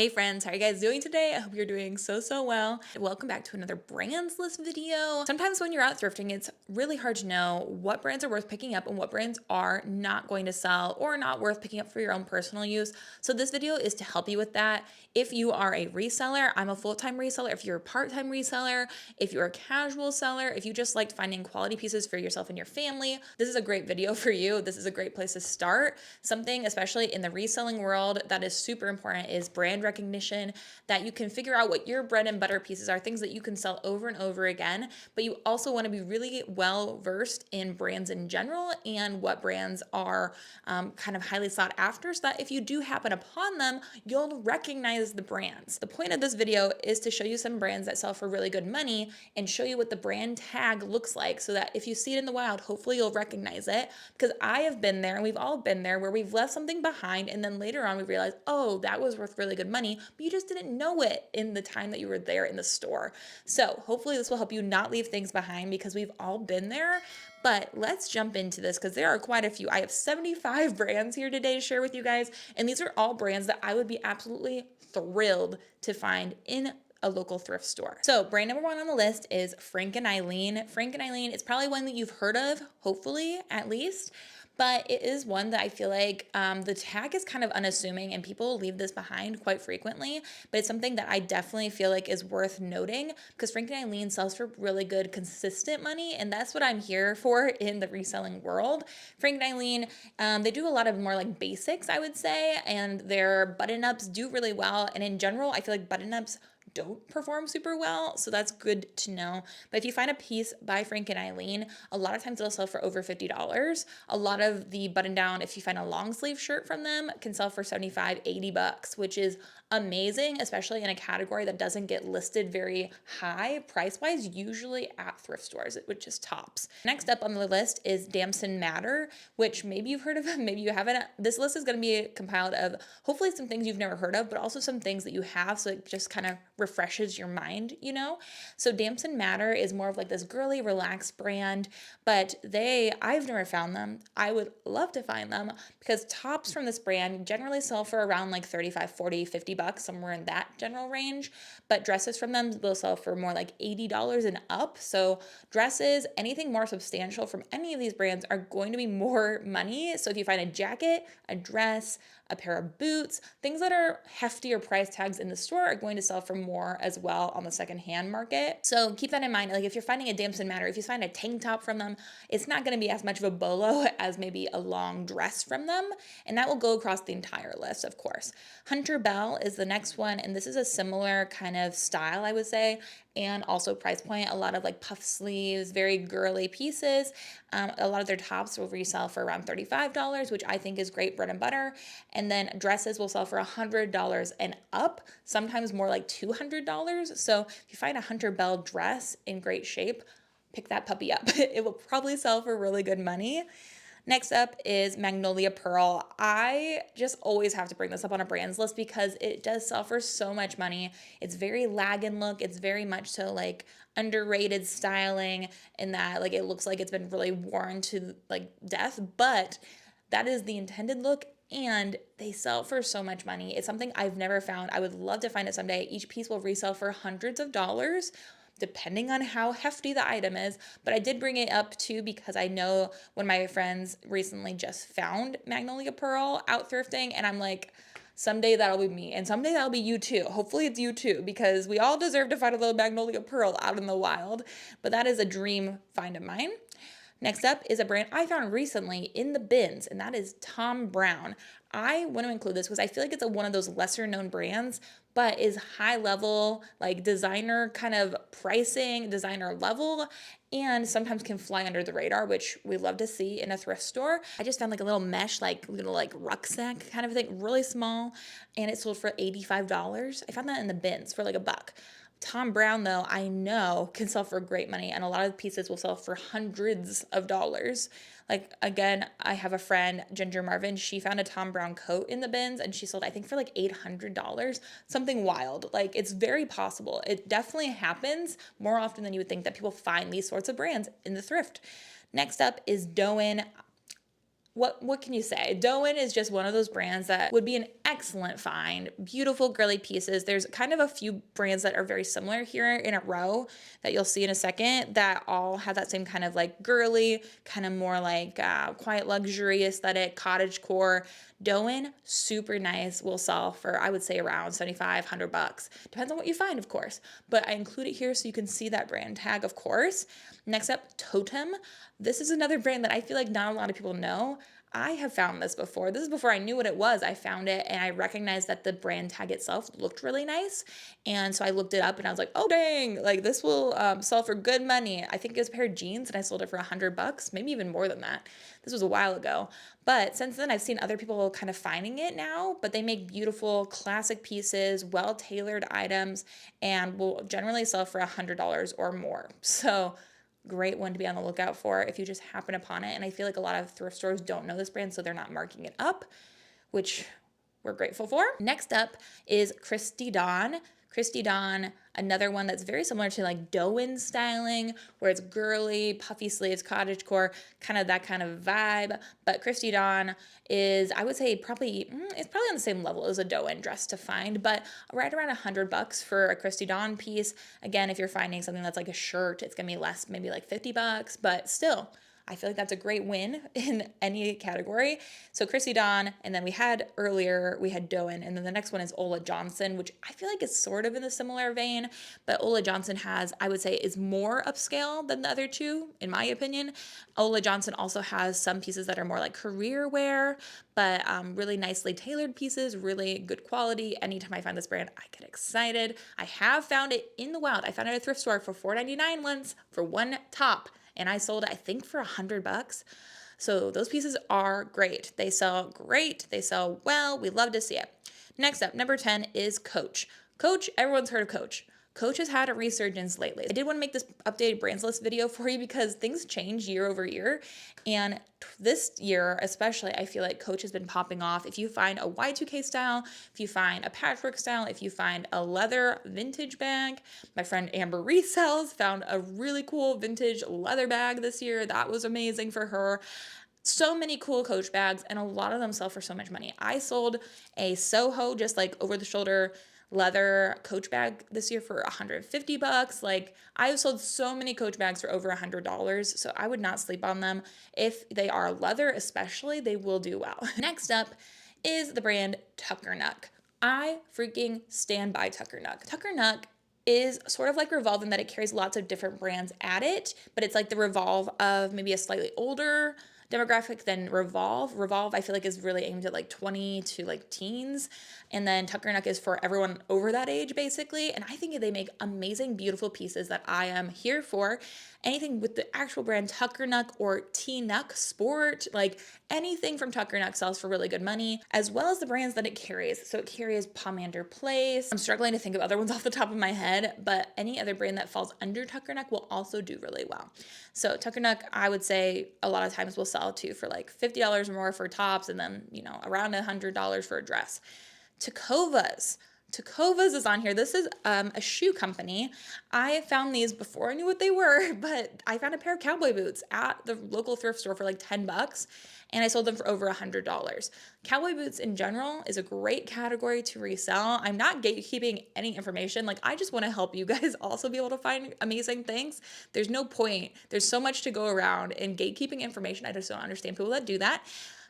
Hey friends, how are you guys doing today? I hope you're doing so well. Welcome back to another brands list video. Sometimes when you're out thrifting, it's really hard to know what brands are worth picking up and what brands are not going to sell or not worth picking up for your own personal use. So this video is to help you with that. If you are a reseller, I'm a full-time reseller. If you're a part-time reseller, if you're a casual seller, if you just liked finding quality pieces for yourself and your family, this is a great video for you. This is a great place to start. Something, especially in the reselling world, that is super important is brand recognition, that you can figure out what your bread and butter pieces are, things that you can sell over and over again, but you also want to be really well versed in brands in general and what brands are kind of highly sought after, so that if you do happen upon them, you'll recognize the brands. The point of this video is to show you some brands that sell for really good money and show you what the brand tag looks like, so that if you see it in the wild, hopefully you'll recognize it, because I have been there and we've all been there where we've left something behind and then later on we realize, oh, that was worth really good money, but you just didn't know it in the time that you were there in the store. So hopefully this will help you not leave things behind, because we've all been there. But let's jump into this because there are quite a few. I have 75 brands here today to share with you guys, and these are all brands that I would be absolutely thrilled to find in a local thrift store. So brand number one on the list is Frank and Eileen. Frank and Eileen is probably one that you've heard of, hopefully at least, but it is one that I feel like the tag is kind of unassuming and people leave this behind quite frequently, but it's something that I definitely feel like is worth noting, because Frank and Eileen sells for really good, consistent money, and that's what I'm here for in the reselling world. Frank and Eileen, they do a lot of more like basics, I would say, and their button-ups do really well, and in general, I feel like button-ups don't perform super well, so that's good to know. But if you find a piece by Frank and Eileen, a lot of times they'll sell for over $50. A lot of the button down, if you find a long sleeve shirt from them, can sell for 75, 80 bucks, which is amazing, especially in a category that doesn't get listed very high price-wise, usually at thrift stores, which is tops. Next up on the list is Damson Matter, which maybe you've heard of, maybe you haven't. This list is going to be compiled of hopefully some things you've never heard of, but also some things that you have, so it just kind of refreshes your mind, you know? So Damson Matter is more of like this girly, relaxed brand, but I've never found them. I would love to find them, because tops from this brand generally sell for around like 35, 40, 50 bucks, somewhere in that general range, but dresses from them will sell for more like $80 and up. So dresses, anything more substantial from any of these brands are going to be more money. So if you find a jacket, a dress, a pair of boots, things that are heftier price tags in the store are going to sell for more as well on the secondhand market. So keep that in mind. Like if you're finding a Damson Matter, if you find a tank top from them, it's not going to be as much of a bolo as maybe a long dress from them. And that will go across the entire list, of course. Hunter Bell is the next one, and this is a similar kind of style, I would say, and also price point. A lot of like puff sleeves, very girly pieces. A lot of their tops will resell for around $35, which I think is great bread and butter. And then dresses will sell for $100 and up, sometimes more like $200. So if you find a Hunter Bell dress in great shape, pick that puppy up. It will probably sell for really good money. Next up is Magnolia Pearl. I just always have to bring this up on a brands list because it does sell for so much money. It's very lagging look. It's very much so like underrated styling, in that like it looks like it's been really worn to like death, but that is the intended look, and they sell for so much money. It's something I've never found. I would love to find it someday. Each piece will resell for hundreds of dollars, depending on how hefty the item is. But I did bring it up too because I know one of my friends recently just found Magnolia Pearl out thrifting, and I'm like, someday that'll be me, and someday that'll be you too. Hopefully it's you too, because we all deserve to find a little Magnolia Pearl out in the wild. But that is a dream find of mine. Next up is a brand I found recently in the bins, and that is Thom Browne. I want to include this because I feel like it's one of those lesser known brands, but is high level, like designer kind of pricing, designer level, and sometimes can fly under the radar, which we love to see in a thrift store. I just found like a little mesh, like little like rucksack kind of thing, really small, and it sold for $85. I found that in the bins for like $1. Thom Browne, though, I know can sell for great money, and a lot of pieces will sell for hundreds of dollars. Like, again, I have a friend, Ginger Marvin, she found a Thom Browne coat in the bins, and she sold, I think, for like $800, something wild. Like, it's very possible. It definitely happens more often than you would think that people find these sorts of brands in the thrift. Next up is Doen. what can you say? Doen is just one of those brands that would be an excellent find. Beautiful girly pieces. There's kind of a few brands that are very similar here in a row that you'll see in a second that all have that same kind of like girly, kind of more like quiet luxury aesthetic, cottage core. Doen, super nice, will sell for, I would say, around 75, $100. Depends on what you find, of course. But I include it here so you can see that brand tag, of course. Next up, Totem. This is another brand that I feel like not a lot of people know. I have found this before. This is before I knew what it was. I found it and I recognized that the brand tag itself looked really nice. And so I looked it up and I was like, oh dang, like this will sell for good money. I think it was a pair of jeans and I sold it for $100, maybe even more than that. This was a while ago. But since then I've seen other people kind of finding it now, but they make beautiful classic pieces, well-tailored items, and will generally sell for $100 or more. So great one to be on the lookout for if you just happen upon it. And I feel like a lot of thrift stores don't know this brand, so they're not marking it up, which we're grateful for. Next up is Christy Dawn. Christy Dawn, another one that's very similar to like Doen styling, where it's girly, puffy sleeves, cottagecore, kind of that kind of vibe. But Christy Dawn is, I would say, it's probably on the same level as a Doen dress to find, but right around $100 for a Christy Dawn piece. Again, if you're finding something that's like a shirt, it's gonna be less, maybe like $50, but still, I feel like that's a great win in any category. So Chrissy Dawn, and then we had Doen, and then the next one is Ola Johnson, which I feel like is sort of in the similar vein, but Ola Johnson has, I would say, is more upscale than the other two, in my opinion. Ola Johnson also has some pieces that are more like career wear, but really nicely tailored pieces, really good quality. Anytime I find this brand, I get excited. I have found it in the wild. I found it at a thrift store for $4.99 once for one top. And I sold it, I think, for $100. So those pieces are great. They sell great. They sell well. We love to see it. Next up, number 10 is Coach. Coach, everyone's heard of Coach. Coach has had a resurgence lately. I did want to make this updated brands list video for you because things change year over year. And this year, especially, I feel like Coach has been popping off. If you find a Y2K style, if you find a patchwork style, if you find a leather vintage bag, my friend Amber Resells found a really cool vintage leather bag this year. That was amazing for her. So many cool Coach bags, and a lot of them sell for so much money. I sold a Soho, just like over the shoulder leather Coach bag this year for $150. Like, I've sold so many Coach bags for over $100, so I would not sleep on them. If they are leather especially, they will do well. Next up is the brand Tuckernuck. I freaking stand by Tuckernuck. Tuckernuck is sort of like Revolve in that it carries lots of different brands at it, but it's like the Revolve of maybe a slightly older demographic than Revolve. Revolve, I feel like, is really aimed at like 20 to like teens. And then Tuckernuck is for everyone over that age, basically. And I think they make amazing, beautiful pieces that I am here for. Anything with the actual brand Tuckernuck or T-Nuck Sport, like anything from Tuckernuck sells for really good money, as well as the brands that it carries. So it carries Pomander Place. I'm struggling to think of other ones off the top of my head, but any other brand that falls under Tuckernuck will also do really well. So Tuckernuck, I would say a lot of times will sell to for like $50 or more for tops, and then, around $100 for a dress. Tecovas is on here. This is a shoe company. I found these before I knew what they were, but I found a pair of cowboy boots at the local thrift store for like $10, and I sold them for over $100. Cowboy boots in general is a great category to resell. I'm not gatekeeping any information. Like, I just want to help you guys also be able to find amazing things. There's no point. There's so much to go around in gatekeeping information. I just don't understand people that do that.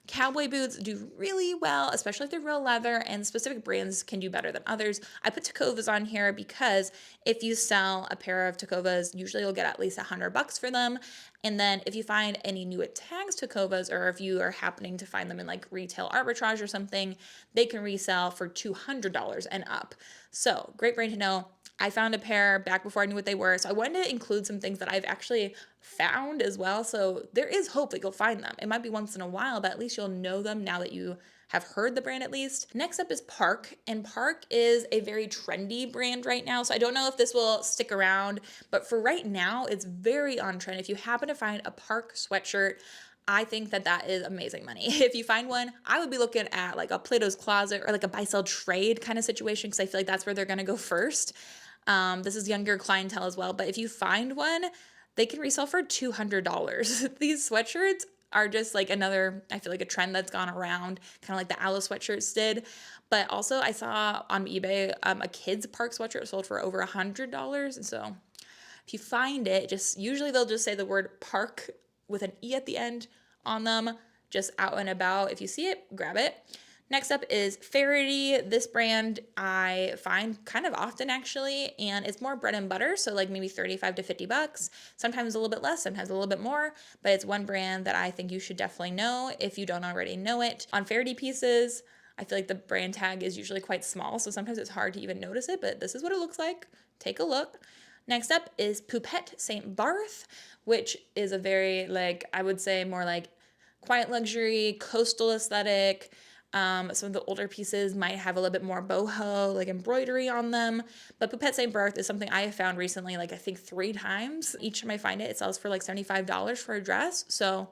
Cowboy boots do really well, especially if they're real leather, and specific brands can do better than others. I put Tecovas on here because if you sell a pair of Tecovas, usually you'll get at least $100 for them. And then if you find any new tags Tecovas, or if you are happening to find them in like retail arbitrage or something, they can resell for $200 and up. So great brand to know. I found a pair back before I knew what they were, so I wanted to include some things that I've actually found as well, so there is hope that you'll find them. It might be once in a while, but at least you'll know them now that you have heard the brand at least. Next up is Park, and Park is a very trendy brand right now, so I don't know if this will stick around, but for right now, it's very on trend. If you happen to find a Park sweatshirt, I think that is amazing money. If you find one, I would be looking at like a Plato's Closet or like a buy-sell trade kind of situation, because I feel like that's where they're gonna go first. This is younger clientele as well, but if you find one, they can resell for $200. These sweatshirts are just like another, I feel like a trend that's gone around, kind of like the Aloe sweatshirts did. But also I saw on eBay a kids park sweatshirt sold for over $100. And so if you find it, just usually they'll just say the word park with an E at the end on them, just out and about. If you see it, grab it. Next up is Faraday. This brand I find kind of often actually, and it's more bread and butter, so like maybe 35 to 50 bucks, sometimes a little bit less, sometimes a little bit more, but it's one brand that I think you should definitely know if you don't already know it. On Faraday pieces, I feel like the brand tag is usually quite small, so sometimes it's hard to even notice it, but this is what it looks like. Take a look. Next up is Poupette St. Barth, which is a very, like, I would say more like quiet luxury, coastal aesthetic. Some of the older pieces might have a little bit more boho, like embroidery on them. But Poupette St. Barth is something I have found recently, like I think 3 times. Each time I find it, it sells for like $75 for a dress. So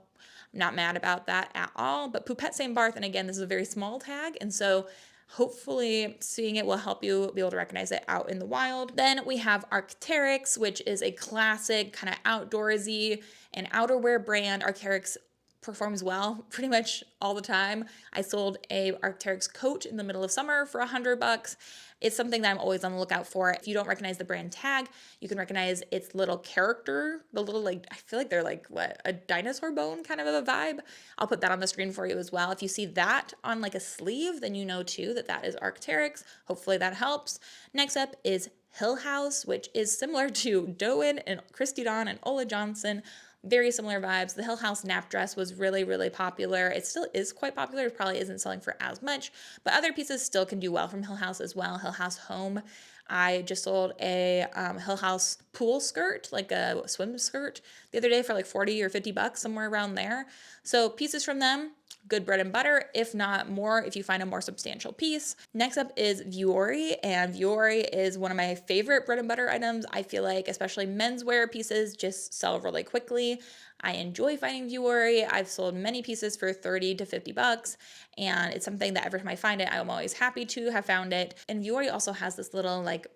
I'm not mad about that at all. But Poupette St. Barth, and again, this is a very small tag. And so hopefully seeing it will help you be able to recognize it out in the wild. Then we have Arc'teryx, which is a classic kind of outdoorsy and outerwear brand. Arc'teryx performs well pretty much all the time. I sold a Arc'teryx coat in the middle of summer for $100. It's something that I'm always on the lookout for. If you don't recognize the brand tag, you can recognize its little character, the little, like, I feel like they're like, what, a dinosaur bone kind of a vibe. I'll put that on the screen for you as well. If you see that on like a sleeve, then you know too that that is Arc'teryx. Hopefully that helps. Next up is Hill House, which is similar to Doan and Christy Dawn and Ola Johnson. Very similar vibes. The Hill House nap dress was really, really popular. It still is quite popular. It probably isn't selling for as much, but other pieces still can do well from Hill House as well. Hill House Home. I just sold a Hill House pool skirt, like a swim skirt, the other day for like 40 or 50 bucks, somewhere around there. So pieces from them, good bread and butter, if not more, if you find a more substantial piece. Next up is Vuori, and Vuori is one of my favorite bread and butter items. I feel like especially menswear pieces just sell really quickly. I enjoy finding Vuori. I've sold many pieces for 30 to 50 bucks, and it's something that every time I find it, I'm always happy to have found it. And Vuori also has this little like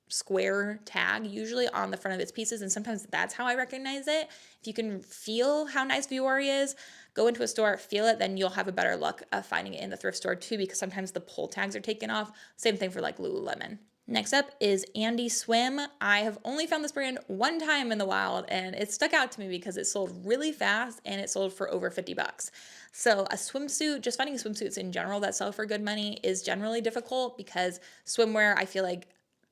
square tag usually on the front of its pieces, and sometimes that's how I recognize it. If you can feel how nice Vuori is, go into a store, feel it, then you'll have a better luck of finding it in the thrift store too, because sometimes the pull tags are taken off. Same thing for like Lululemon. Next up is Andy Swim. I have only found this brand one time in the wild, and it stuck out to me because it sold really fast and it sold for over 50 bucks. So a swimsuit, just finding swimsuits in general that sell for good money is generally difficult, because swimwear, I feel like,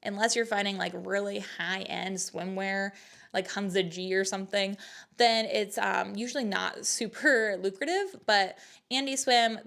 unless you're finding like really high-end swimwear, like Hansa G or something, then it's usually not super lucrative. But Andy Swim,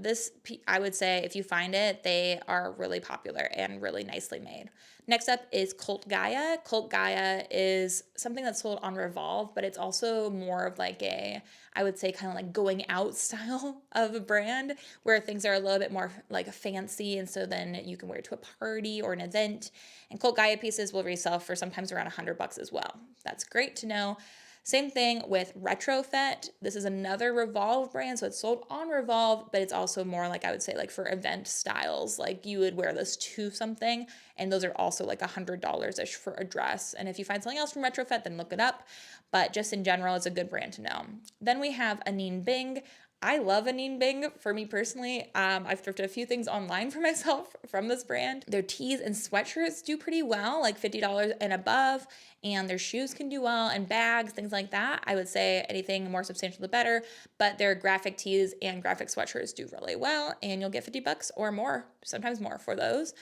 I would say if you find it, they are really popular and really nicely made. Next up is Cult Gaia. Cult Gaia is something that's sold on Revolve, but it's also more of like a, I would say, kind of like going out style of a brand, where things are a little bit more like fancy, and so then you can wear it to a party or an event. And Cult Gaia pieces will resell for sometimes around $100 as well. That's great to know. Same thing with Retrofit. This is another Revolve brand, so it's sold on Revolve, but it's also more like, I would say, like for event styles. Like you would wear this to something, and those are also like $100-ish for a dress. And if you find something else from Retrofit, then look it up. But just in general, it's a good brand to know. Then we have Anine Bing. I love Anine Bing. For me personally, I've thrifted a few things online for myself from this brand. Their tees and sweatshirts do pretty well, like $50 and above, and their shoes can do well, and bags, things like that. I would say anything more substantial the better, but their graphic tees and graphic sweatshirts do really well, and you'll get 50 bucks or more, sometimes more for those.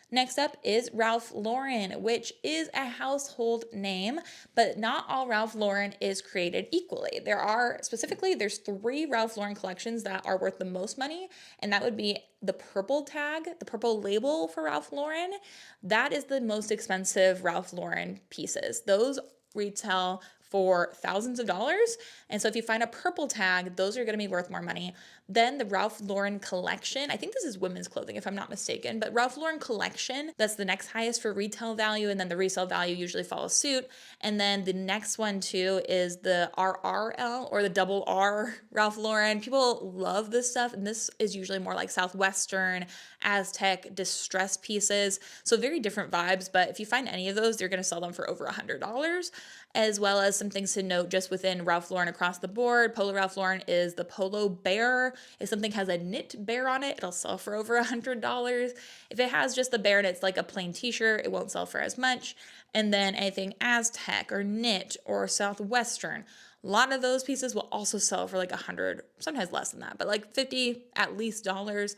Next up is Ralph Lauren, which is a household name, but not all Ralph Lauren is created equally. There's 3 Ralph Lauren collections that are worth the most money, and that would be the purple tag, the purple label for Ralph Lauren. That is the most expensive Ralph Lauren pieces. Those retail for thousands of dollars. And so if you find a purple tag, those are going to be worth more money. Then the Ralph Lauren collection, I think this is women's clothing if I'm not mistaken, but Ralph Lauren collection, that's the next highest for retail value, and then the resale value usually follows suit. And then the next one too is the RRL, or the double R Ralph Lauren. People love this stuff, and this is usually more like Southwestern, Aztec, distress pieces. So very different vibes, but if you find any of those, you're gonna sell them for over $100. As well as some things to note just within Ralph Lauren across the board. Polo Ralph Lauren is the Polo Bear. If something has a knit bear on it, it'll sell for over $100. If it has just the bear and it's like a plain t-shirt, it won't sell for as much. And then anything Aztec or knit or Southwestern, a lot of those pieces will also sell for like 100, sometimes less than that, but like 50 at least dollars.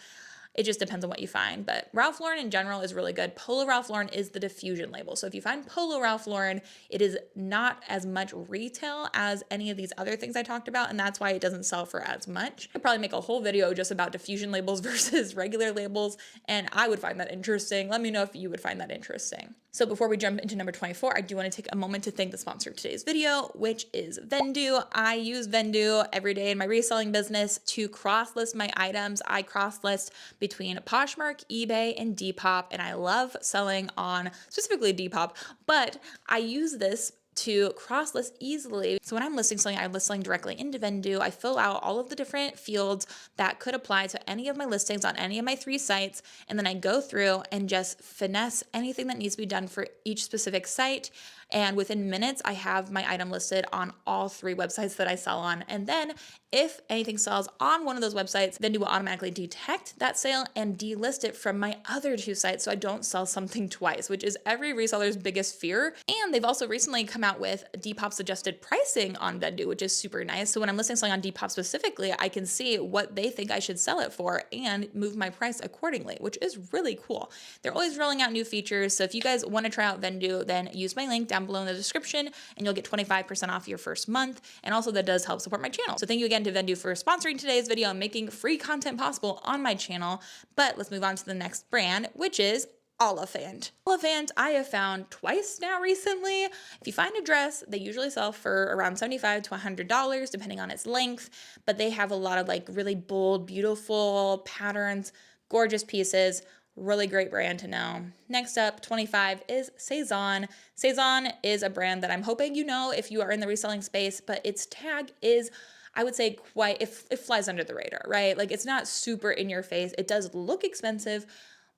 It just depends on what you find. But Ralph Lauren in general is really good. Polo Ralph Lauren is the diffusion label. So if you find Polo Ralph Lauren, it is not as much retail as any of these other things I talked about, and that's why it doesn't sell for as much. I'd probably make a whole video just about diffusion labels versus regular labels, and I would find that interesting. Let me know if you would find that interesting. So before we jump into number 24, I do want to take a moment to thank the sponsor of today's video, which is Vendoo. I use Vendoo every day in my reselling business to cross-list my items. I cross-list between Poshmark, eBay, and Depop, and I love selling on specifically Depop, but I use this to cross-list easily. So when I'm listing something, I'm listing directly into Vendoo. I fill out all of the different fields that could apply to any of my listings on any of my 3 sites, and then I go through and just finesse anything that needs to be done for each specific site. And within minutes, I have my item listed on all 3 websites that I sell on. And then if anything sells on one of those websites, Vendoo will automatically detect that sale and delist it from my other 2 sites so I don't sell something twice, which is every reseller's biggest fear. And they've also recently come out with Depop suggested pricing on Vendoo, which is super nice. So when I'm listing something on Depop specifically, I can see what they think I should sell it for and move my price accordingly, which is really cool. They're always rolling out new features. So if you guys want to try out Vendoo, then use my link down below in the description and you'll get 25% off your first month. And also that does help support my channel. So thank you again to Vendoo for sponsoring today's video and making free content possible on my channel. But let's move on to the next brand, which is Oliphant. Oliphant, I have found twice now recently. If you find a dress, they usually sell for around $75 to $100, depending on its length, but they have a lot of like really bold, beautiful patterns, gorgeous pieces. Really great brand to know. Next up, 25 is Sézane. Sézane is a brand that I'm hoping you know if you are in the reselling space, but its tag is, I would say, quite, it flies under the radar, right? Like it's not super in your face. It does look expensive,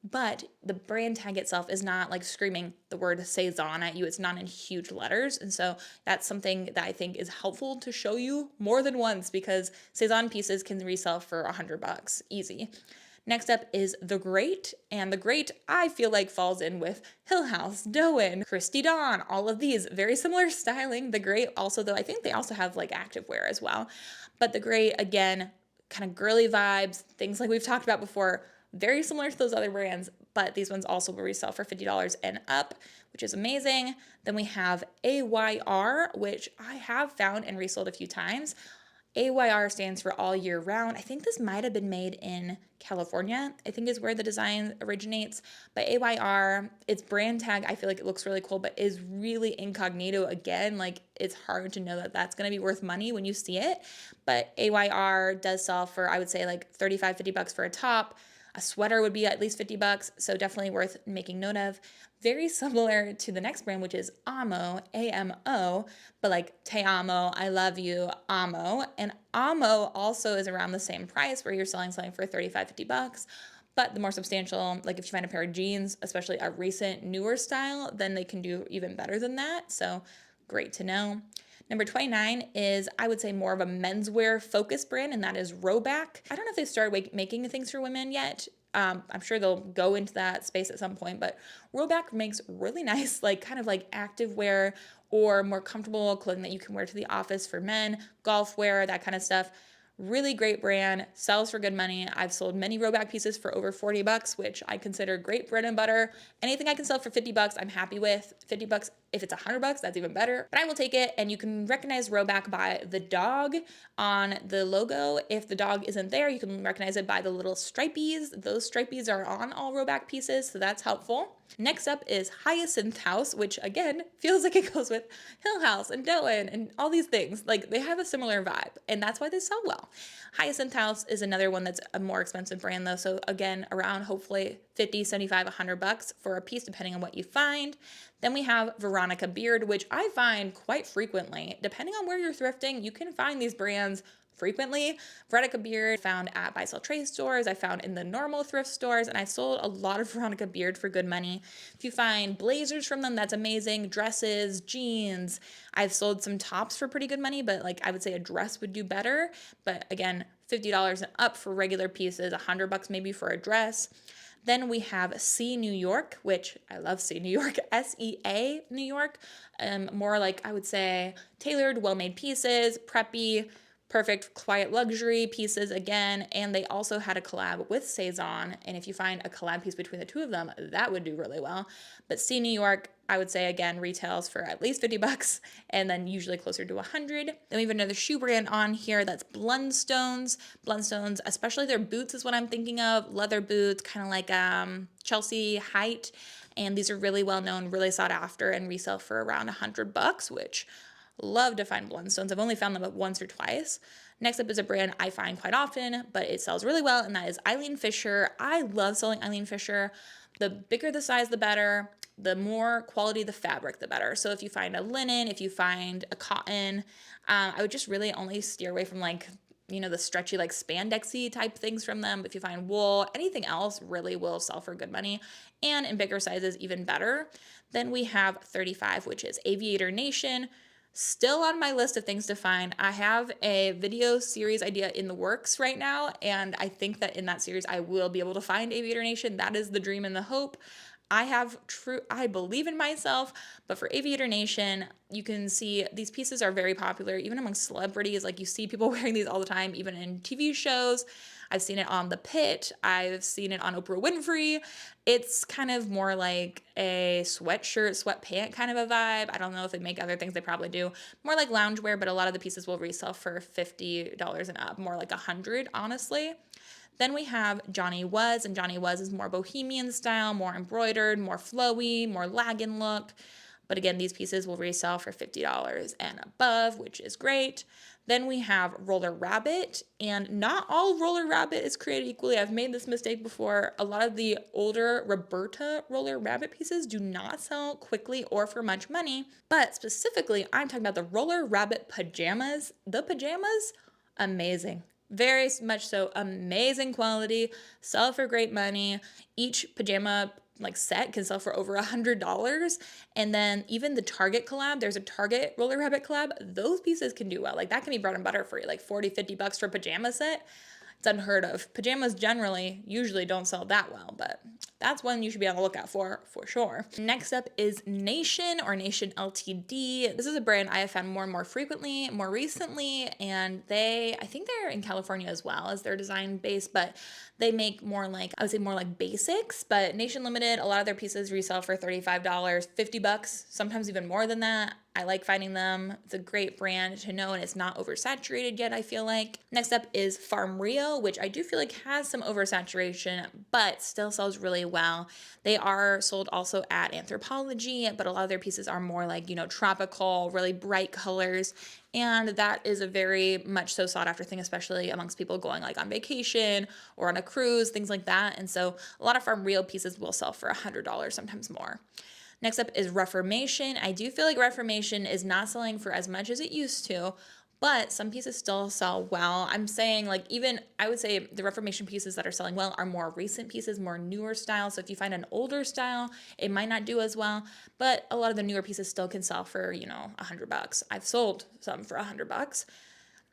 but the brand tag itself is not like screaming the word Sézane at you. It's not in huge letters. And so that's something that I think is helpful to show you more than once because Sézane pieces can resell for $100, easy. Next up is The Great, and The Great I feel like falls in with Hill House, Doan, Christy Dawn, all of these very similar styling. The Great also, though, I think they also have like activewear as well. But The Great, again, kind of girly vibes, things like we've talked about before, very similar to those other brands, but these ones also will resell for $50 and up, which is amazing. Then we have AYR, which I have found and resold a few times. AYR stands for all year round. I think this might have been made in California, I think is where the design originates. But AYR, its brand tag, I feel like it looks really cool, but is really incognito again. Like it's hard to know that that's going to be worth money when you see it. But AYR does sell for, I would say like $35, $50 for a top. A sweater would be at least $50, so definitely worth making note of. Very similar to the next brand, which is Amo, A-M-O, but like te amo, I love you, Amo. And Amo also is around the same price where you're selling something for $35, $50. But the more substantial, like if you find a pair of jeans, especially a recent newer style, then they can do even better than that. So great to know. Number 29 is, I would say, more of a menswear focused brand, and that is Roback. I don't know if they started making things for women yet. I'm sure they'll go into that space at some point, but Roback makes really nice, like kind of like active wear or more comfortable clothing that you can wear to the office for men, golf wear, that kind of stuff. Really great brand, sells for good money. I've sold many Roback pieces for over $40, which I consider great bread and butter. Anything I can sell for $50, I'm happy with. $50, if it's $100, that's even better. But I will take it, and you can recognize Roback by the dog on the logo. If the dog isn't there, you can recognize it by the little stripies. Those stripies are on all Roback pieces, so that's helpful. Next up is Hyacinth House, which again feels like it goes with Hill House and Doan and all these things. Like they have a similar vibe, and that's why they sell well. Hyacinth House is another one that's a more expensive brand though. So again, around hopefully 50, 75, $100 for a piece, depending on what you find. Then we have Veronica Beard, which I find quite frequently. Depending on where you're thrifting, you can find these brands frequently. Veronica Beard found at buy sell trade stores, I found in the normal thrift stores, and I sold a lot of Veronica Beard for good money. If you find blazers from them, that's amazing. Dresses, jeans. I've sold some tops for pretty good money, but like I would say a dress would do better. But again, $50 and up for regular pieces, $100 maybe for a dress. Then we have C New York, which I love C New York, SEA New York. More like I would say tailored, well-made pieces, preppy, perfect quiet luxury pieces again. And they also had a collab with Saison. And if you find a collab piece between the two of them, that would do really well. But C New York, I would say again, retails for at least $50 and then usually closer to 100. Then we have another shoe brand on here that's Blundstones. Blundstones, especially their boots is what I'm thinking of. Leather boots, kind of like Chelsea height. And these are really well known, really sought after, and resell for around $100, which love to find Blundstones. I've only found them once or twice. Next up is a brand I find quite often, but it sells really well, and that is Eileen Fisher. I love selling Eileen Fisher. The bigger the size, the better. The more quality the fabric, the better. So if you find a linen, if you find a cotton, I would just really only steer away from like, the stretchy like spandexy type things from them. If you find wool, anything else really will sell for good money, and in bigger sizes even better. Then we have 35, which is Aviator Nation. Still on my list of things to find. I have a video series idea in the works right now, and I think that in that series I will be able to find Aviator Nation. That is the dream and the hope. I believe in myself, but for Aviator Nation, you can see these pieces are very popular, even among celebrities. Like you see people wearing these all the time, even in TV shows. I've seen it on The Pit. I've seen it on Oprah Winfrey. It's kind of more like a sweatshirt, sweatpant kind of a vibe. I don't know if they make other things. They probably do. More like loungewear, but a lot of the pieces will resell for $50 and up, more like $100, honestly. Then we have Johnny Was, and Johnny Was is more bohemian style, more embroidered, more flowy, more lagging look. But again, these pieces will resell for $50 and above, which is great. Then we have Roller Rabbit, and not all Roller Rabbit is created equally. I've made this mistake before. A lot of the older Roberta Roller Rabbit pieces do not sell quickly or for much money, but specifically, I'm talking about the Roller Rabbit pajamas. The pajamas, amazing. Very much so, amazing quality, sell for great money. Each pajama like set can sell for over $100. And then even the Target collab, there's a Target Roller Rabbit collab, those pieces can do well. Like that can be bread and butter for you, like 40, $50 for a pajama set. It's unheard of. Pajamas generally usually don't sell that well, but that's one you should be on the lookout for sure. Next up is Nation, or Nation Ltd. This is a brand I have found more and more frequently, more recently, and I think they're in California as well as their design base, but they make more like, I would say more like basics, but Nation Limited, a lot of their pieces resell for $35, $50, sometimes even more than that. I like finding them. It's a great brand to know, and it's not oversaturated yet, I feel like. Next up is Farm Rio, which I do feel like has some oversaturation, but still sells really well. They are sold also at Anthropologie, but a lot of their pieces are more like, tropical, really bright colors. And that is a very much so sought after thing, especially amongst people going like on vacation or on a cruise, things like that. And so a lot of Farm Rio pieces will sell for $100, sometimes more. Next up is Reformation. I do feel like Reformation is not selling for as much as it used to, but some pieces still sell well. I'm saying like I would say the Reformation pieces that are selling well are more recent pieces, more newer styles. So if you find an older style, it might not do as well, but a lot of the newer pieces still can sell for, $100. I've sold some for $100.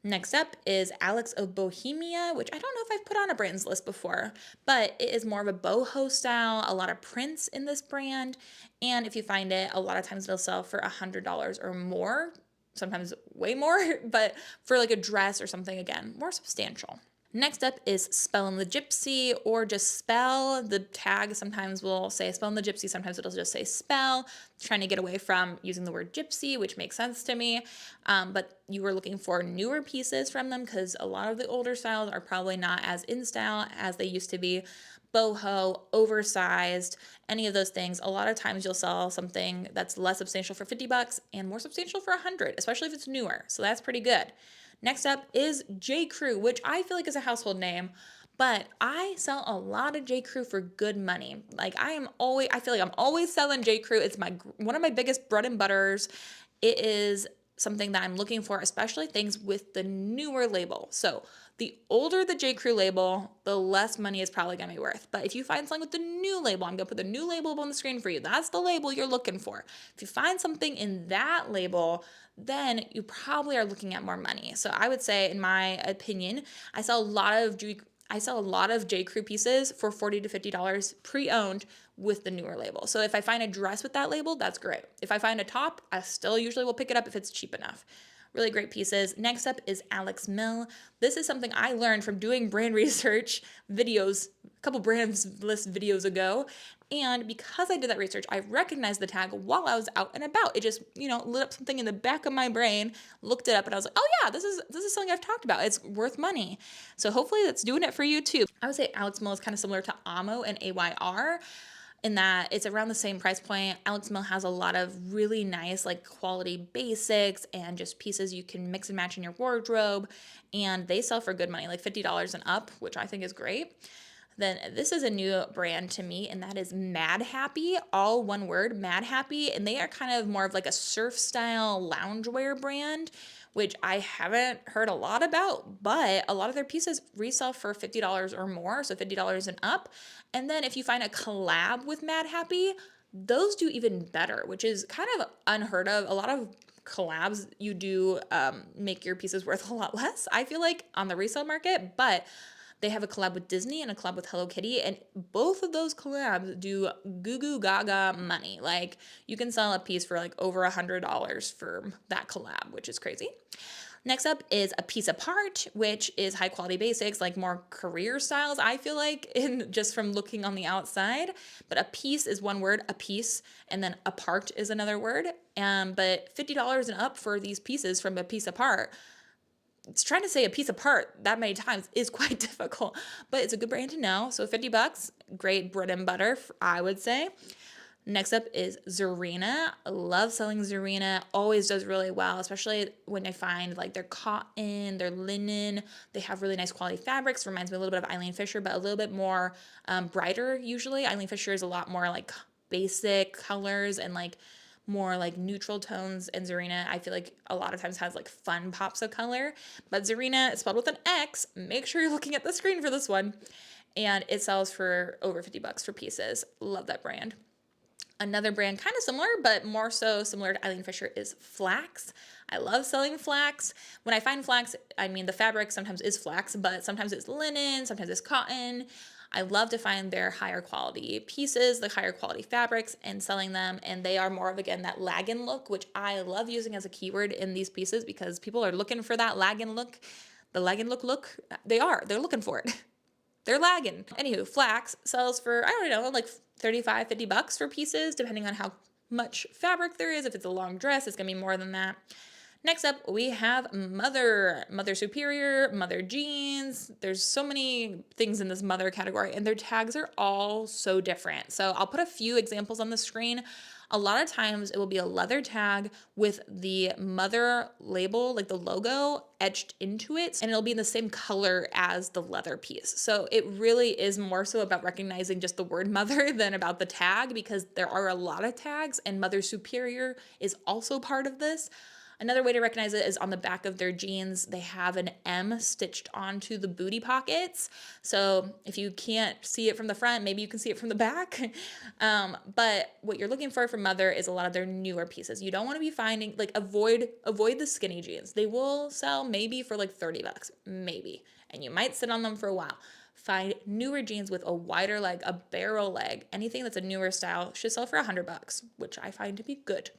Next up is Alex of Bohemia, which I don't know if I've put on a brand's list before, but it is more of a boho style, a lot of prints in this brand. And if you find it, a lot of times it'll sell for $100 or more, sometimes way more, but for like a dress or something, again, more substantial. Next up is Spell and the Gypsy, or just Spell. The tag sometimes will say Spell and the Gypsy, sometimes it'll just say Spell, trying to get away from using the word gypsy, which makes sense to me. But you were looking for newer pieces from them because a lot of the older styles are probably not as in style as they used to be. Boho, oversized, any of those things. A lot of times you'll sell something that's less substantial for $50 and more substantial for $100, especially if it's newer. So that's pretty good. Next up is J. Crew, which I feel like is a household name, but I sell a lot of J. Crew for good money. Like I feel like I'm always selling J. Crew. It's one of my biggest bread and butters. It is something that I'm looking for, especially things with the newer label. So the older the J. Crew label, the less money is probably gonna be worth. But if you find something with the new label, I'm gonna put the new label up on the screen for you. That's the label you're looking for. If you find something in that label, then you probably are looking at more money. So I would say, in my opinion, I sell a lot of J. Crew pieces for $40 to $50 pre-owned with the newer label. So if I find a dress with that label, that's great. If I find a top, I still usually will pick it up if it's cheap enough. Really great pieces. Next up is Alex Mill. This is something I learned from doing brand research videos, a couple brands list videos ago. And because I did that research, I recognized the tag while I was out and about. It just, lit up something in the back of my brain, looked it up, and I was like, oh yeah, this is something I've talked about. It's worth money. So hopefully that's doing it for you too. I would say Alex Mill is kind of similar to Amo and AYR in that it's around the same price point. Alex Mill has a lot of really nice like quality basics and just pieces you can mix and match in your wardrobe, and they sell for good money, like $50 and up, which I think is great. Then this is a new brand to me, and that is Mad Happy, all one word, Mad Happy, and they are kind of more of like a surf style loungewear brand, which I haven't heard a lot about, but a lot of their pieces resell for $50 or more, so $50 and up. And then if you find a collab with Mad Happy, those do even better, which is kind of unheard of. A lot of collabs you do make your pieces worth a lot less, I feel like, on the resale market, but they have a collab with Disney and a collab with Hello Kitty, and both of those collabs do goo goo gaga money. Like, you can sell a piece for like over $100 for that collab, which is crazy. Next up is A Piece Apart, which is high quality basics, like more career styles, I feel like, in just from looking on the outside. But a piece is one word, a piece, and then apart is another word. But $50 and up for these pieces from A Piece Apart, it's trying to say a piece apart that many times is quite difficult, but it's a good brand to know. So $50, great bread and butter, I would say. Next up is Zarina. I love selling Zarina. Always does really well, especially when I find like their cotton, their linen. They have really nice quality fabrics. Reminds me a little bit of Eileen Fisher, but a little bit more brighter usually. Eileen Fisher is a lot more like basic colors and like more like neutral tones, and Zarina I feel like a lot of times has like fun pops of color. But Zarina is spelled with an X. Make sure you're looking at the screen for this one. And it sells for over $50 for pieces. Love that brand. Another brand kind of similar, but more so similar to Eileen Fisher, is Flax. I love selling flax. When I find flax, I mean the fabric sometimes is flax, but sometimes it's linen, sometimes it's cotton. I love to find their higher quality pieces, the higher quality fabrics, and selling them. And they are more of, again, that lagging look, which I love using as a keyword in these pieces because people are looking for that lagging look. The lagging look, they're looking for it. They're lagging. Anywho, Flax sells for, I don't know, like $35, $50 for pieces, depending on how much fabric there is. If it's a long dress, it's gonna be more than that. Next up, we have Mother Superior, Mother Jeans. There's so many things in this Mother category, and their tags are all so different. So I'll put a few examples on the screen. A lot of times it will be a leather tag with the Mother label, like the logo, etched into it, and it'll be in the same color as the leather piece. So it really is more so about recognizing just the word Mother than about the tag, because there are a lot of tags, and Mother Superior is also part of this. Another way to recognize it is on the back of their jeans, they have an M stitched onto the booty pockets. So if you can't see it from the front, maybe you can see it from the back. But what you're looking for from Mother is a lot of their newer pieces. You don't want to be finding, like, avoid the skinny jeans. They will sell maybe for like $30, maybe. And you might sit on them for a while. Find newer jeans with a wider leg, a barrel leg. Anything that's a newer style should sell for $100, which I find to be good.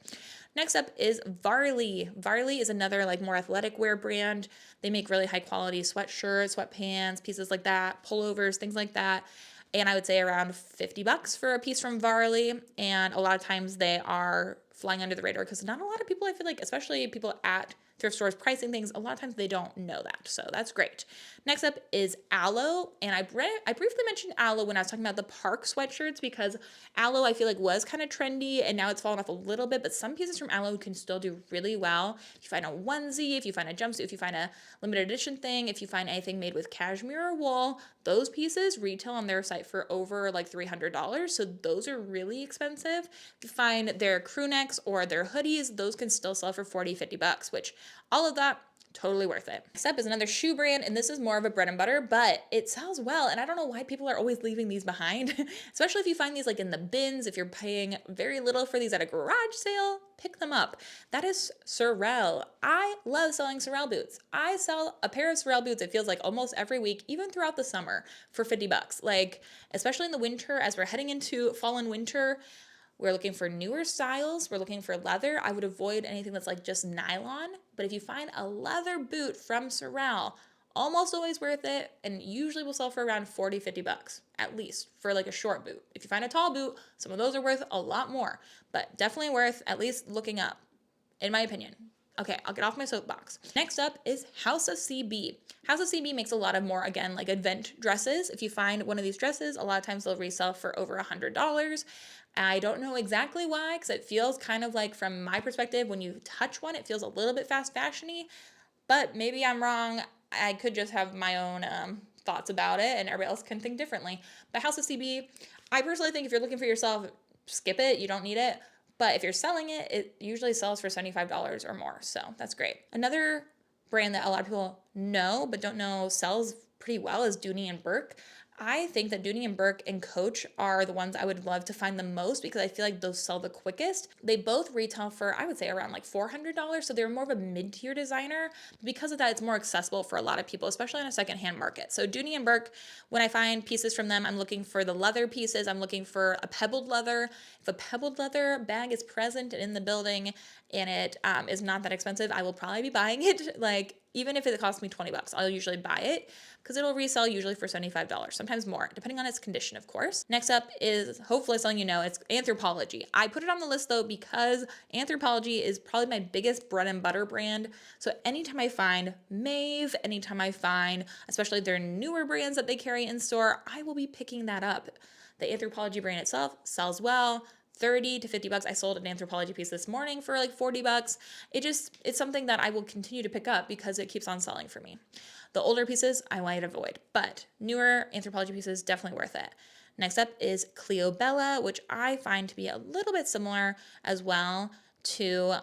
Next up is Varley. Varley is another like more athletic wear brand. They make really high quality sweatshirts, sweatpants, pieces like that, pullovers, things like that. And I would say around $50 for a piece from Varley. And a lot of times they are flying under the radar because not a lot of people, I feel like, especially people at thrift stores pricing things, a lot of times they don't know that. So that's great. Next up is Aloe. And I briefly mentioned Aloe when I was talking about the park sweatshirts because Aloe I feel like was kind of trendy and now it's fallen off a little bit, but some pieces from Aloe can still do really well. If you find a onesie, if you find a jumpsuit, if you find a limited edition thing, if you find anything made with cashmere or wool, those pieces retail on their site for over like $300. So those are really expensive. If you find their crew necks or their hoodies, those can still sell for 40, 50 bucks, which all of that, totally worth it. Next up is another shoe brand, and this is more of a bread and butter, but it sells well, and I don't know why people are always leaving these behind, especially if you find these like in the bins. If you're paying very little for these at a garage sale, pick them up. That is Resell. I love selling Resell boots. I sell a pair of Resell boots, it feels like almost every week, even throughout the summer, for 50 bucks. Like, especially in the winter, as we're heading into fall and winter, we're looking for newer styles. We're looking for leather. I would avoid anything that's like just nylon. But if you find a leather boot from Resell, almost always worth it. And usually will sell for around 40, 50 bucks, at least for like a short boot. If you find a tall boot, some of those are worth a lot more, but definitely worth at least looking up, in my opinion. Okay, I'll get off my soapbox. Next up is House of CB. House of CB makes a lot of more, again, like event dresses. If you find one of these dresses, a lot of times they'll resell for over $100. I don't know exactly why, because it feels kind of like, from my perspective, when you touch one, it feels a little bit fast fashion-y, but maybe I'm wrong. I could just have my own thoughts about it, and everybody else can think differently. But House of CB, I personally think if you're looking for yourself, skip it. You don't need it. But if you're selling it, it usually sells for $75 or more. So that's great. Another brand that a lot of people know but don't know sells pretty well is Dooney and Burke. I think that Dooney and Burke and Coach are the ones I would love to find the most because I feel like those sell the quickest. They both retail for, I would say, around like $400. So they're more of a mid-tier designer. Because of that, it's more accessible for a lot of people, especially on a secondhand market. So Dooney and Burke, when I find pieces from them, I'm looking for the leather pieces. I'm looking for a pebbled leather. If a pebbled leather bag is present in the building and it is not that expensive, I will probably be buying it. Like, even if it costs me 20 bucks, I'll usually buy it because it'll resell usually for $75, sometimes more, depending on its condition, of course. Next up is, hopefully something you know, it's Anthropologie. I put it on the list though because Anthropologie is probably my biggest bread and butter brand. So anytime I find Maeve, anytime I find, especially their newer brands that they carry in store, I will be picking that up. The Anthropologie brand itself sells well. 30 to 50 bucks. I sold an Anthropologie piece this morning for like 40 bucks. It's something that I will continue to pick up because it keeps on selling for me. The older pieces I might avoid, but newer Anthropologie pieces definitely worth it. Next up is Cleobella, which I find to be a little bit similar as well to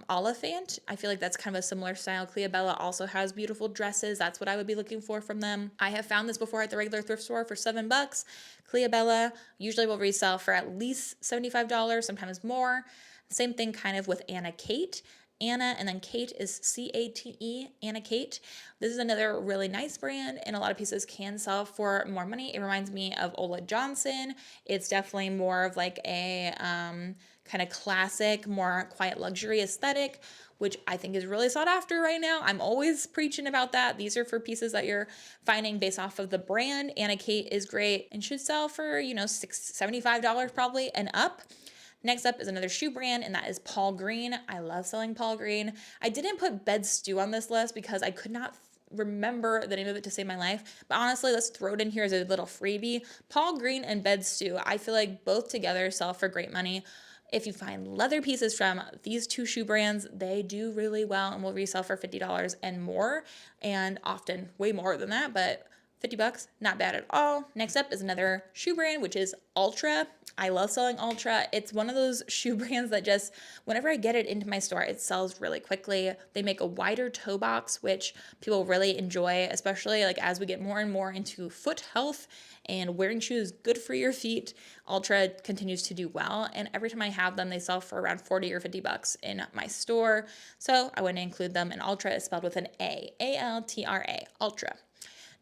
Oliphant. I feel like that's kind of a similar style. Cleobella also has beautiful dresses. That's what I would be looking for from them. I have found this before at the regular thrift store for $7. Cleobella usually will resell for at least $75, sometimes more. Same thing kind of with Anna Kate. Anna and then Kate is C-A-T-E, Anna Kate. This is another really nice brand and a lot of pieces can sell for more money. It reminds me of Ola Johnson. It's definitely more of like a kind of classic, more quiet luxury aesthetic, which I think is really sought after right now. I'm always preaching about that. These are for pieces that you're finding based off of the brand. Anna Kate is great and should sell for, $75 probably and up. Next up is another shoe brand, and that is Paul Green. I love selling Paul Green. I didn't put Bed Stew on this list because I could not remember the name of it to save my life. But honestly, let's throw it in here as a little freebie. Paul Green and Bed Stew, I feel like both together sell for great money. If you find leather pieces from these two shoe brands, they do really well and will resell for $50 and more, and often way more than that, but 50 bucks, not bad at all. Next up is another shoe brand, which is Ultra. I love selling Ultra. It's one of those shoe brands that just, whenever I get it into my store, it sells really quickly. They make a wider toe box, which people really enjoy, especially like as we get more and more into foot health and wearing shoes good for your feet. Ultra continues to do well. And every time I have them, they sell for around 40 or 50 bucks in my store. So I want to include them. And Ultra is spelled with an A, A-L-T-R-A, Ultra.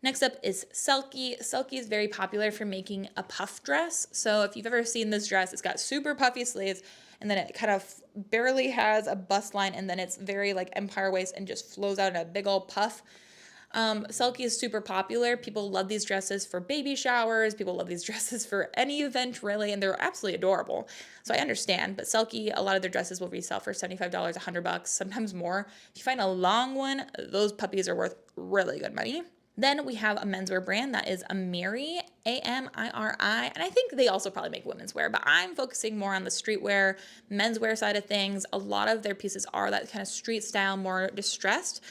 Next up is Selkie. Selkie is very popular for making a puff dress. So if you've ever seen this dress, it's got super puffy sleeves and then it kind of barely has a bust line and then it's very like empire waist and just flows out in a big old puff. Selkie is super popular. People love these dresses for baby showers. People love these dresses for any event, really, and they're absolutely adorable. So I understand, but Selkie, a lot of their dresses will resell for $75, $100, sometimes more. If you find a long one, those puppies are worth really good money. Then we have a menswear brand that is Amiri, Amiri, and I think they also probably make women's wear, but I'm focusing more on the streetwear, menswear side of things. A lot of their pieces are that kind of street style, more distressed.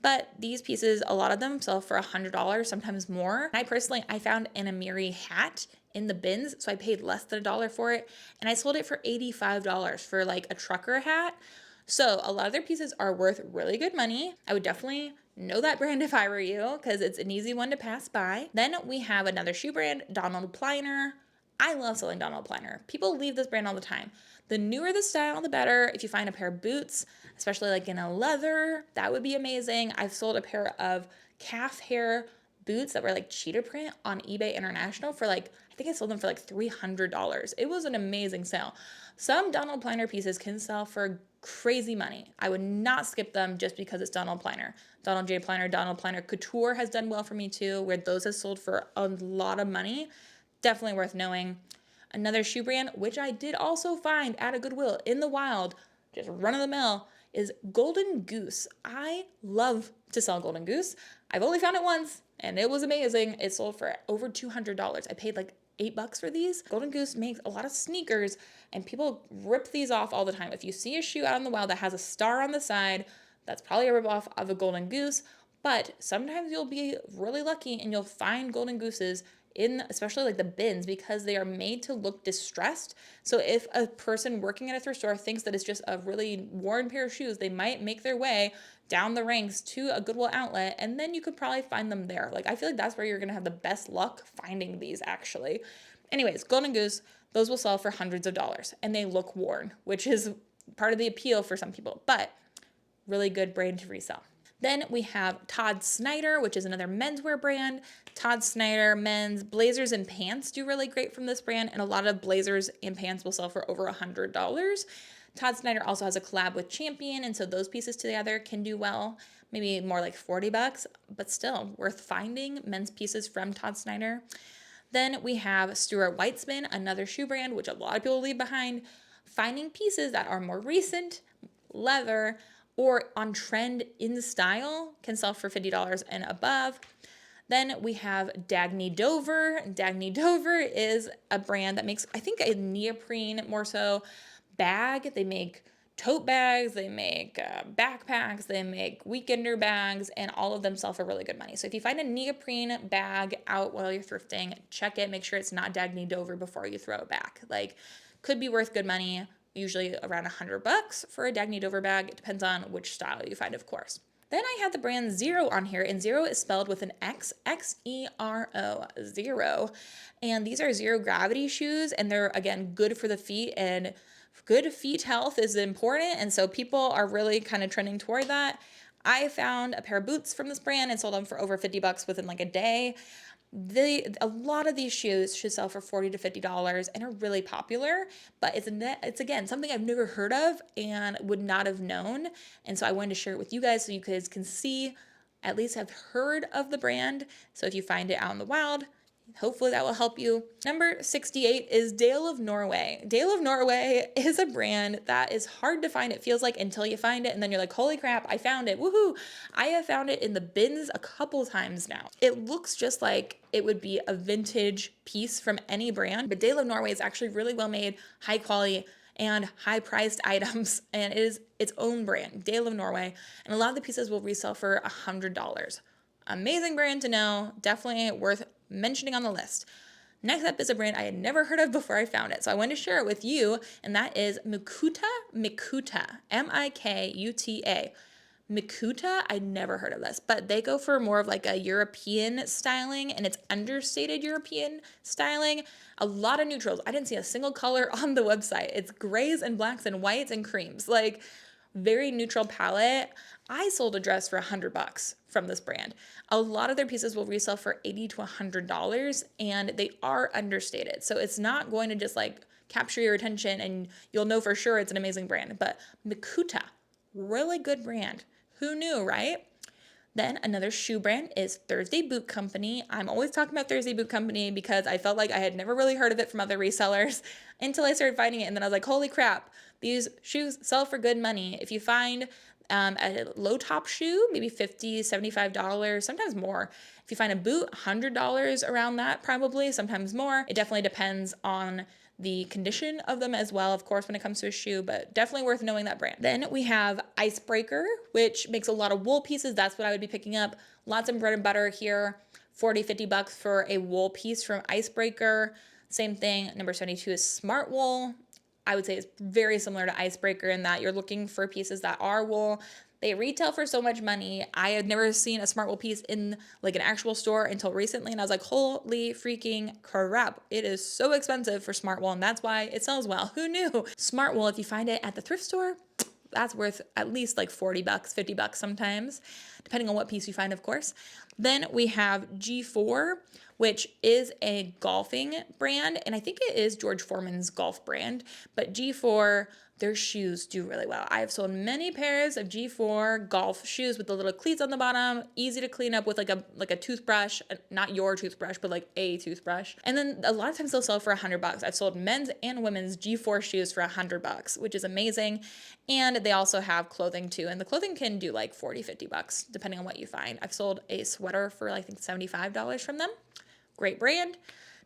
But these pieces, a lot of them sell for $100, sometimes more. I found an Amiri hat in the bins, so I paid less than $1 for it, and I sold it for $85 for like a trucker hat. So a lot of their pieces are worth really good money. I would definitely know that brand if I were you, because it's an easy one to pass by. Then we have another shoe brand, Donald Pliner. I love selling Donald Pliner. People leave this brand all the time. The newer the style, the better. If you find a pair of boots, especially like in a leather, that would be amazing. I've sold a pair of calf hair boots that were like cheetah print on eBay International for like, I think I sold them for like $300. It was an amazing sale. Some Donald Pliner pieces can sell for crazy money. I would not skip them just because it's Donald Pliner. Donald J. Pliner, Donald Pliner Couture has done well for me too, where those have sold for a lot of money. Definitely worth knowing. Another shoe brand, which I did also find at a Goodwill in the wild, just run of the mill, is Golden Goose. I love to sell Golden Goose. I've only found it once and it was amazing. It sold for over $200. I paid like $8 for these. Golden Goose makes a lot of sneakers and people rip these off all the time. If you see a shoe out in the wild that has a star on the side, that's probably a ripoff of a Golden Goose. But sometimes you'll be really lucky and you'll find Golden Gooses in especially like the bins because they are made to look distressed. So if a person working at a thrift store thinks that it's just a really worn pair of shoes, they might make their way down the ranks to a Goodwill outlet and then you could probably find them there. Like I feel like that's where you're gonna have the best luck finding these actually. Anyways, Golden Goose, those will sell for hundreds of dollars and they look worn, which is part of the appeal for some people, but really good brand to resell. Then we have Todd Snyder, which is another menswear brand. Todd Snyder men's blazers and pants do really great from this brand, and a lot of blazers and pants will sell for over $100. Todd Snyder also has a collab with Champion, and so those pieces together can do well. Maybe more like $40, but still worth finding men's pieces from Todd Snyder. Then we have Stuart Weitzman, another shoe brand, which a lot of people leave behind. Finding pieces that are more recent, leather, or on trend in style can sell for $50 and above. Then we have Dagny Dover. Dagny Dover is a brand that makes, I think, a neoprene more so bag. They make tote bags, they make backpacks, they make weekender bags, and all of them sell for really good money. So if you find a neoprene bag out while you're thrifting, check it, make sure it's not Dagny Dover before you throw it back. Like, could be worth good money. Usually around $100 for a Dagny Dover bag. It depends on which style you find, of course. Then I have the brand Zero on here, and Zero is spelled with an X, X-E-R-O, Zero. And these are zero gravity shoes, and they're, again, good for the feet, and good feet health is important, and so people are really kind of trending toward that. I found a pair of boots from this brand and sold them for over $50 within like a day. A lot of these shoes should sell for $40 to $50 and are really popular, but it's again something I've never heard of and would not have known, and so I wanted to share it with you guys so you guys can see, at least have heard of the brand. So if you find it out in the wild, hopefully that will help you. Number 68 is Dale of Norway. Dale of Norway is a brand that is hard to find, it feels like, until you find it, and then you're like, holy crap, I found it, woohoo. I have found it in the bins a couple times now. It looks just like it would be a vintage piece from any brand, but Dale of Norway is actually really well made, high quality, and high priced items, and it is its own brand, Dale of Norway, and a lot of the pieces will resell for $100. Amazing brand to know, definitely worth mentioning on the list. Next up is a brand I had never heard of before I found it, so I wanted to share it with you, and that is Mikuta, M-I-K-U-T-A. Mikuta, I'd never heard of this, but they go for more of like a European styling, and it's understated European styling. A lot of neutrals. I didn't see a single color on the website. It's grays and blacks and whites and creams, like very neutral palette. I sold a dress for $100 from this brand. A lot of their pieces will resell for $80 to $100, and they are understated. So it's not going to just like capture your attention and you'll know for sure it's an amazing brand. But Mikuta, really good brand. Who knew, right? Then another shoe brand is Thursday Boot Company. I'm always talking about Thursday Boot Company because I felt like I had never really heard of it from other resellers until I started finding it. And then I was like, holy crap, these shoes sell for good money. If you find a low top shoe, maybe $50, $75, sometimes more. If you find a boot, $100 around that, probably, sometimes more. It definitely depends on the condition of them as well, of course, when it comes to a shoe, but definitely worth knowing that brand. Then we have Icebreaker, which makes a lot of wool pieces. That's what I would be picking up. Lots of bread and butter here, 40, 50 bucks for a wool piece from Icebreaker. Same thing, number 72 is Smart Wool. I would say it's very similar to Icebreaker in that you're looking for pieces that are wool. They retail for so much money. I had never seen a Smart Wool piece in like an actual store until recently, and I was like, holy freaking crap. It is so expensive for Smart Wool, and that's why it sells well. Who knew? Smart Wool, if you find it at the thrift store, that's worth at least like 40 bucks, 50 bucks sometimes, depending on what piece you find, of course. Then we have G4, which is a golfing brand, and I think it is George Foreman's golf brand, but G4, their shoes do really well. I have sold many pairs of G4 golf shoes with the little cleats on the bottom, easy to clean up with like a toothbrush, not your toothbrush, but like a toothbrush. And then a lot of times they'll sell for $100. I've sold men's and women's G4 shoes for $100, which is amazing. And they also have clothing too. And the clothing can do like 40, 50 bucks, depending on what you find. I've sold a sweater for I think $75 from them. Great brand.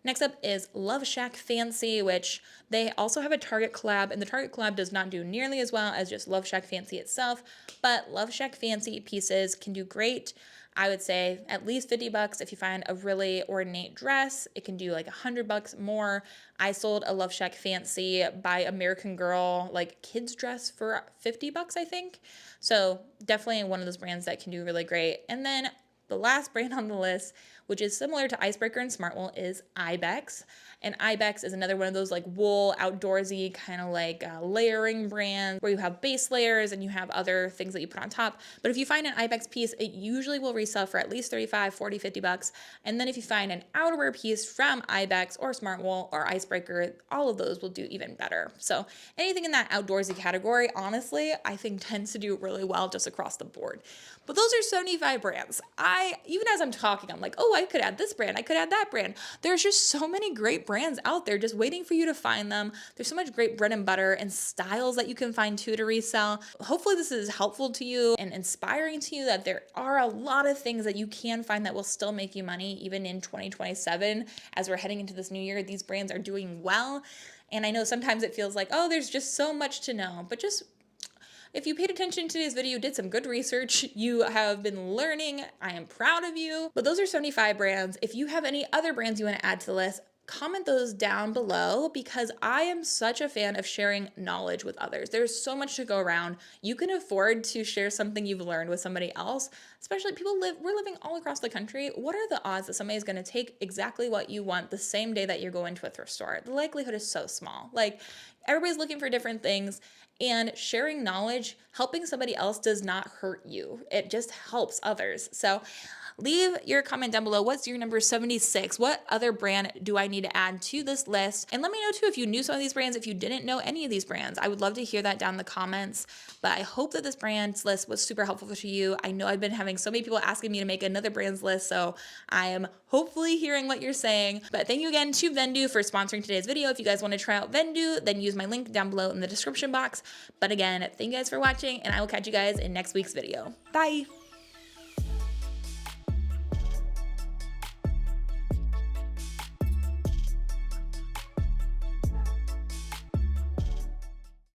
Next up is Love Shack Fancy, which they also have a Target collab, and the Target collab does not do nearly as well as just Love Shack Fancy itself, but Love Shack Fancy pieces can do great. I would say at least 50 bucks if you find a really ornate dress. It can do like 100 bucks more. I sold a Love Shack Fancy by American Girl like kids dress for 50 bucks, I think. So definitely one of those brands that can do really great. And then the last brand on the list, which is similar to Icebreaker and Smart Wool, is Ibex. And Ibex is another one of those like wool, outdoorsy, kind of like layering brands where you have base layers and you have other things that you put on top. But if you find an Ibex piece, it usually will resell for at least 35, 40, 50 bucks. And then if you find an outerwear piece from Ibex or Smart Wool or Icebreaker, all of those will do even better. So anything in that outdoorsy category, honestly, I think tends to do really well just across the board. But those are 75 brands. Even as I'm talking, I'm like, oh, I could add this brand. I could add that brand. There's just so many great brands out there just waiting for you to find them. There's so much great bread and butter and styles that you can find too to resell. Hopefully this is helpful to you and inspiring to you that there are a lot of things that you can find that will still make you money even in 2027. As we're heading into this new year, these brands are doing well. And I know sometimes it feels like, oh, there's just so much to know, but just if you paid attention to today's video, did some good research, you have been learning, I am proud of you. But those are 75 brands. If you have any other brands you want to add to the list, comment those down below because I am such a fan of sharing knowledge with others. There's so much to go around. You can afford to share something you've learned with somebody else, especially we're living all across the country. What are the odds that somebody is going to take exactly what you want the same day that you're going to a thrift store? The likelihood is so small. Like everybody's looking for different things. And sharing knowledge, helping somebody else does not hurt you. It just helps others. So leave your comment down below. What's your number 76? What other brand do I need to add to this list? And let me know too if you knew some of these brands, if you didn't know any of these brands. I would love to hear that down in the comments. But I hope that this brands list was super helpful to you. I know I've been having so many people asking me to make another brands list, so I am hopefully hearing what you're saying. But thank you again to Vendoo for sponsoring today's video. If you guys want to try out Vendoo, then use my link down below in the description box. But again, thank you guys for watching, and I will catch you guys in next week's video. Bye!